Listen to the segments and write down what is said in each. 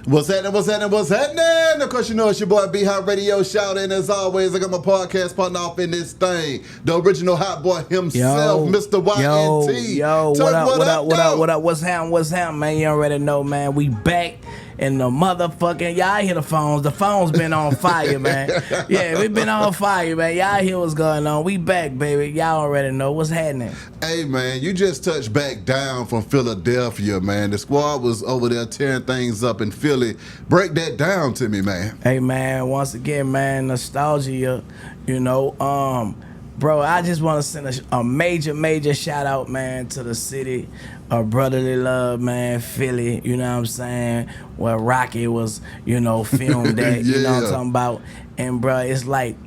What's happening? What's happening? What's happening? Of course, you know it's your boy B Hot Radio Shout, and as always, I got my podcast partner off in this thing, the original hot boy himself, Mr. YNT. Yo, what up? What's happening, man? You already know, man. We back. And the motherfucking, y'all hear the phones. The phone's been on fire, man. Yeah, we been on fire, man. Y'all hear what's going on. We back, baby. Y'all already know what's happening. Hey, man, you just touched back down from Philadelphia, man. The squad was over there tearing things up in Philly. Break that down to me, man. Hey, man, once again, man, nostalgia, you know, bro, I just want to send a major shout out, man, to the city of brotherly love, man, Philly, you know what I'm saying, where Rocky was, you know, filmed at, you know what I'm talking about. And, bro, it's like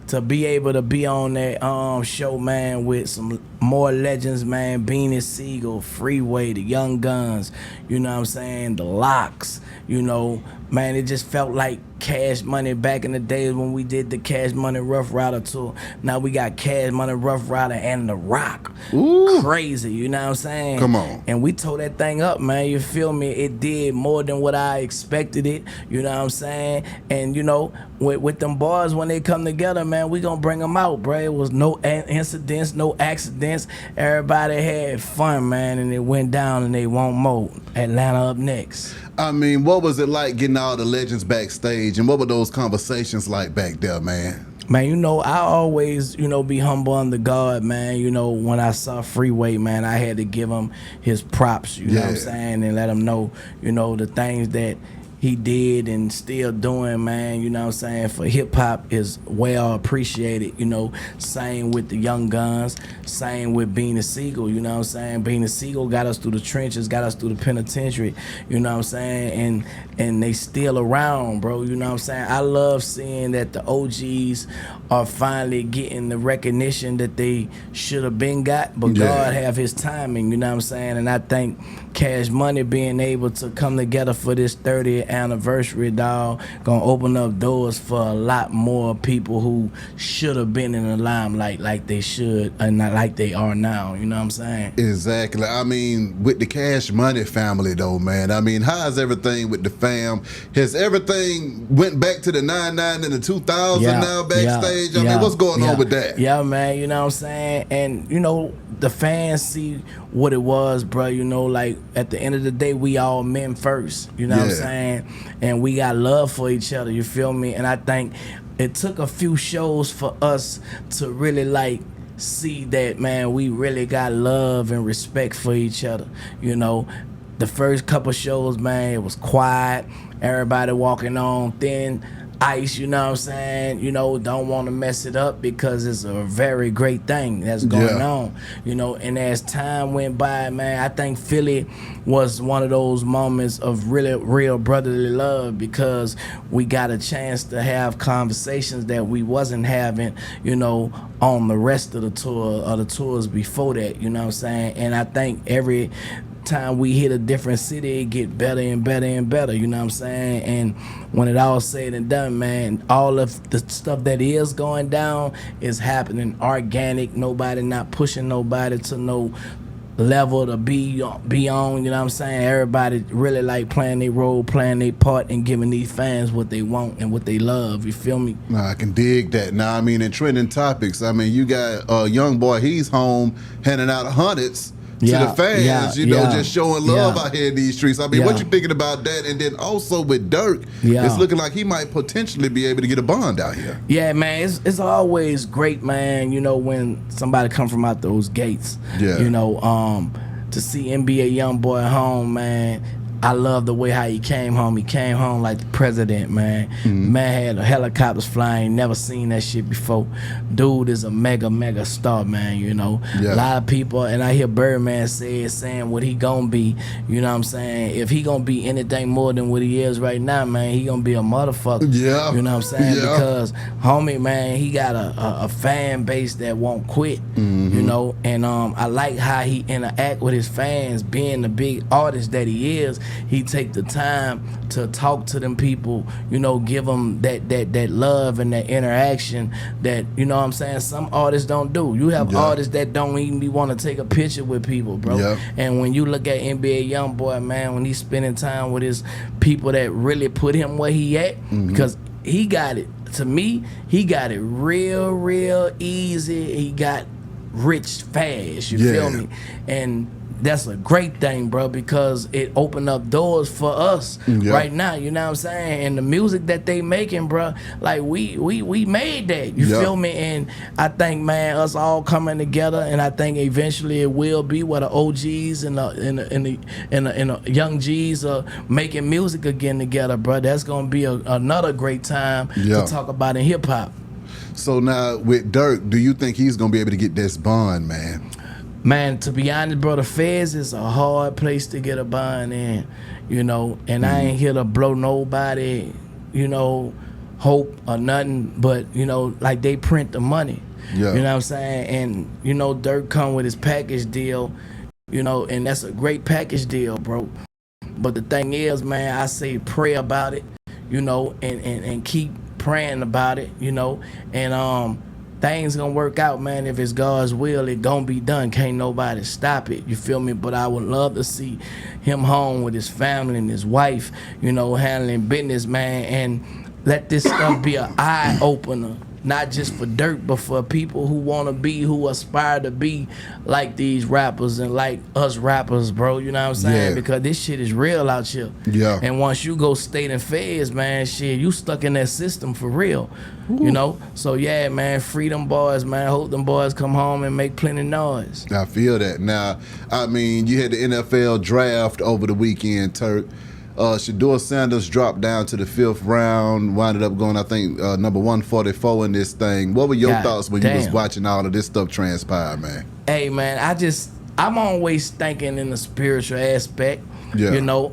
to be able to be on that show, man, with some more legends, man, Beanie Siegel, Freeway, the Young Guns, you know what I'm saying, the Locks, you know, man, it just felt like Cash Money back in the days when we did the Cash Money Rough Rider tour. Now we got Cash Money Rough Rider and The Rock. Ooh. Crazy, you know what I'm saying? Come on. And we tore that thing up, man, you feel me? It did more than what I expected it, you know what I'm saying? And, you know, with them boys, when they come together, man, we gonna bring them out, bro. It was no incidents, no accidents. Everybody had fun, man, and it went down and they want more. Atlanta up next. I mean, what was it like getting all the legends backstage, and what were those conversations like back there, man? Man, you know, I always, you know, be humble under God, man. You know, when I saw Freeway, man, I had to give him his props, you know what I'm saying, and let him know, you know, the things that he did and still doing, man, you know what I'm saying, for hip-hop is well appreciated, you know. Same with the Young Guns, same with Beanie Siegel, you know what I'm saying. Beanie Siegel got us through the trenches, got us through the penitentiary, you know what I'm saying, and they still around, bro, you know what I'm saying. I love seeing that the OGs are finally getting the recognition that they should have been got, but God have his timing, you know what I'm saying. And I think Cash Money being able to come together for this 30th anniversary, dog, gonna open up doors for a lot more people who should have been in the limelight like they should and not like they are now, you know what I'm saying? Exactly. I mean, with the Cash Money family, though, man, I mean, how's everything with the fam? Has everything went back to the 99 and the 2000 now backstage? I mean, what's going on with that? Yeah, man, you know what I'm saying? And, you know, the fans see what it was, bro, you know, like at the end of the day, we all men first, you know what I'm saying? And we got love for each other, you feel me? And I think it took a few shows for us to really like see that, man, we really got love and respect for each other, you know. The first couple shows, man, it was quiet, everybody walking on thin ice, you know what I'm saying, you know, don't want to mess it up because it's a very great thing that's going on, you know. And as time went by, man, I think Philly was one of those moments of really real brotherly love because we got a chance to have conversations that we wasn't having, you know, on the rest of the tour or the tours before that, you know what I'm saying. And I think every time we hit a different city, it get better and better and better, you know what I'm saying. And when it all said and done, man, all of the stuff that is going down is happening organic, nobody not pushing nobody to no level to be on, you know what I'm saying. Everybody really like playing their role, playing their part, and giving these fans what they want and what they love, you feel me? Nah, I can dig that. Now, I mean, in trending topics, I mean, you got a young boy, he's home handing out hundreds to the fans, you know, just showing love out here in these streets. I mean, what you thinking about that? And then also with Turk, it's looking like he might potentially be able to get a bond out here. Yeah, man, it's always great, man, you know, when somebody come from out those gates, you know, to see NBA Youngboy home, man. I love the way how he came home. He came home like the president, man. Man had helicopters flying. Never seen that shit before. Dude is a mega star, man, you know. A lot of people, and I hear Birdman saying what he gonna be, you know what I'm saying? If he gonna be anything more than what he is right now, man, he gonna be a motherfucker. You know what I'm saying? Because, homie, man, he got a fan base that won't quit, you know. And I like how he interact with his fans, being the big artist that he is. he take the time to talk to them people, you know, give them that love and that interaction that, you know what I'm saying, some artists don't do. You have artists that don't even want to take a picture with people, bro. And when you look at NBA Youngboy, man, when he's spending time with his people that really put him where he at, because he got it. To me, he got it real easy. He got rich fast, you feel me? And that's a great thing, bro, because it opened up doors for us right now, you know what I'm saying? And the music that they making, bro, like we made that, you feel me? And I think, man, us all coming together, and I think eventually it will be where the OGs and the young G's are making music again together, bro. That's gonna be another great time to talk about in hip hop. So now with Turk, do you think he's gonna be able to get this bond, man? Man, to be honest, bro, the feds is a hard place to get a bond in, you know, and I ain't here to blow nobody, you know, hope or nothing, but, you know, like they print the money, you know what I'm saying? And, you know, Turk come with his package deal, you know, and that's a great package deal, bro. But the thing is, man, I say pray about it, you know, and keep praying about it, you know, and things gonna work out, man. If it's God's will, it gonna be done. Can't nobody stop it, you feel me? But I would love to see him home with his family and his wife, you know, handling business, man, and let this stuff be an eye opener, not just for Turk, but for people who wanna be, who aspire to be like these rappers and like us rappers, bro, you know what I'm saying? Because this shit is real out here. And once you go state and feds, man, shit, you stuck in that system for real. You know? So yeah, man, free them boys, man. Hope them boys come home and make plenty noise. I feel that. Now, I mean, you had the NFL draft over the weekend, Turk. Shedeur Sanders dropped down to the 5th round, winded up going, I think, number 144 in this thing. What were your thoughts when you was watching all of this stuff transpire, man? Hey, man, I'm always thinking in the spiritual aspect. You know,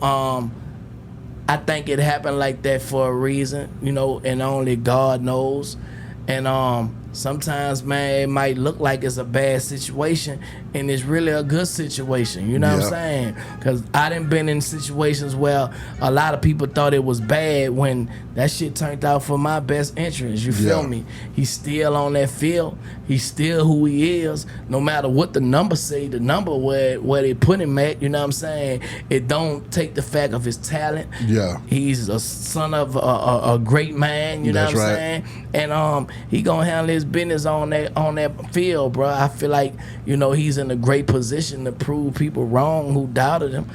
I think it happened like that for a reason, you know, and only God knows. And sometimes, man, it might look like it's a bad situation, and it's really a good situation. You know what I'm saying? Because I done been in situations where a lot of people thought it was bad when that shit turned out for my best interest. You feel me? He's still on that field. He's still who he is. No matter what the numbers say, the number where they put him at, you know what I'm saying? It don't take the fact of his talent. He's a son of a great man, you know what I'm saying? And he gonna handle his business on that field, bro. I feel like, you know, he's in a great position to prove people wrong who doubted him.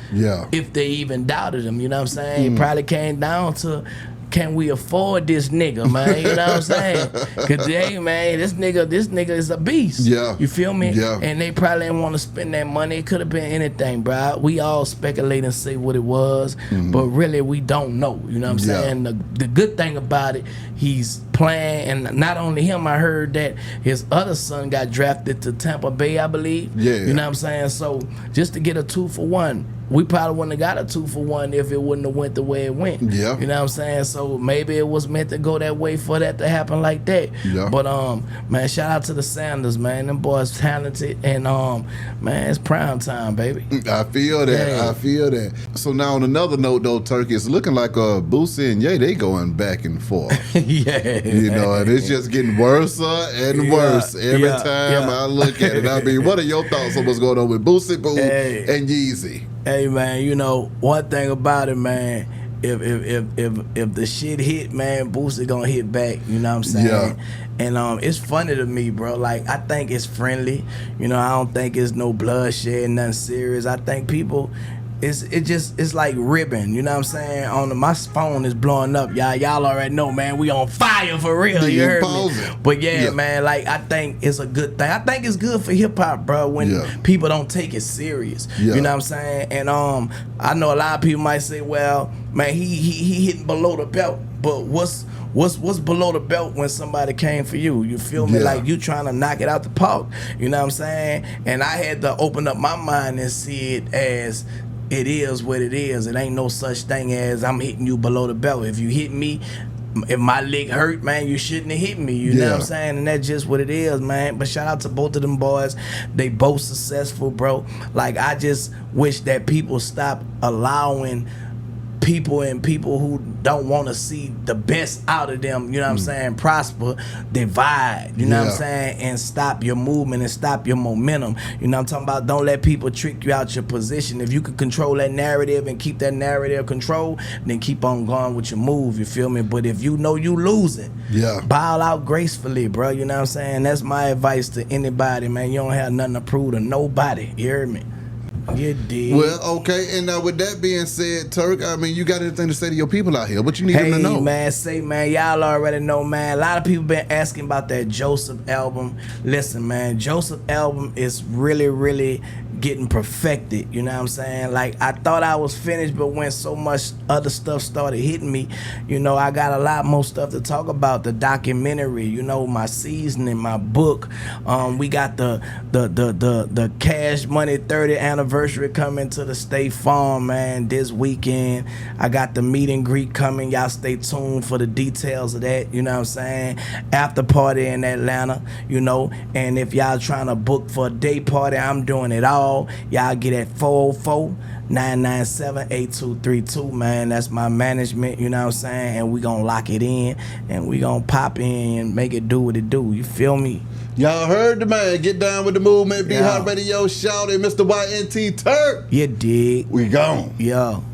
If they even doubted him, you know what I'm saying? It probably came down to, can we afford this nigga, man? You know what I'm saying? Cause hey, man, this nigga is a beast. You feel me? And they probably didn't want to spend that money. It could have been anything, bro. We all speculate and say what it was, but really we don't know. You know what I'm saying? The good thing about it, he's playing, and not only him, I heard that his other son got drafted to Tampa Bay, I believe. You know what I'm saying? So just to get a 2-for-1, we probably wouldn't have got a 2-for-1 if it wouldn't have went the way it went. You know what I'm saying? So maybe it was meant to go that way for that to happen like that. But man, shout out to the Sanders, man. Them boys talented, and man, it's prime time, baby. I feel that. I feel that. So now on another note though, Turk, it's looking like Boosie and Ye, they going back and forth. You know, and it's just getting worse and worse every time I look at it. I mean, what are your thoughts on what's going on with Boosie Boo and Yeezy? Hey, man, you know, one thing about it, man, if the shit hit, man, Boosie gonna hit back, you know what I'm saying? And it's funny to me, bro. Like, I think it's friendly. You know, I don't think it's no bloodshed, nothing serious. I think people, it's like ribbon, you know what I'm saying? My phone is blowing up. Y'all already know, man, we on fire for real, you heard me? But man, like, I think it's a good thing. I think it's good for hip-hop, bro, when people don't take it serious. You know what I'm saying? And I know a lot of people might say, well, man, he hitting below the belt, but what's below the belt when somebody came for you? You feel me? Like, you trying to knock it out the park, you know what I'm saying? And I had to open up my mind and see it as it is what it is. It ain't no such thing as I'm hitting you below the belt. If you hit me, if my leg hurt, man, you shouldn't have hit me. You know what I'm saying? And that's just what it is, man. But shout out to both of them boys. They both successful, bro. Like, I just wish that people stop allowing people who don't want to see the best out of them, you know what I'm saying, prosper, divide, you know what I'm saying, and stop your movement and stop your momentum. You know what I'm talking about? Don't let people trick you out your position. If you can control that narrative and keep that narrative controlled, then keep on going with your move, you feel me? But if you know you losing, bow out gracefully, bro, you know what I'm saying? That's my advice to anybody, man. You don't have nothing to prove to nobody, you hear me? You did. Well, okay, and with that being said, Turk, I mean, you got anything to say to your people out here? What you need them to know? Hey, man, y'all already know, man. A lot of people been asking about that Joseph album. Listen, man, Joseph album is really, really getting perfected, you know what I'm saying? Like, I thought I was finished, but when so much other stuff started hitting me, you know, I got a lot more stuff to talk about. The documentary, you know, my seasoning, my book. We got the Cash Money 30th anniversary coming to the State Farm, man, this weekend. I got the meet and greet coming. Y'all stay tuned for the details of that, you know what I'm saying? After party in Atlanta, you know, and if y'all trying to book for a day party, I'm doing it all. Y'all get at 404-997-8232, man. That's my management, you know what I'm saying? And we gonna lock it in, and we gonna pop in and make it do what it do. You feel me? Y'all heard the man. Get down with the movement. Be Hot Radio. Shout it, Mr. YNT Turk. You dig. We gone. Yo.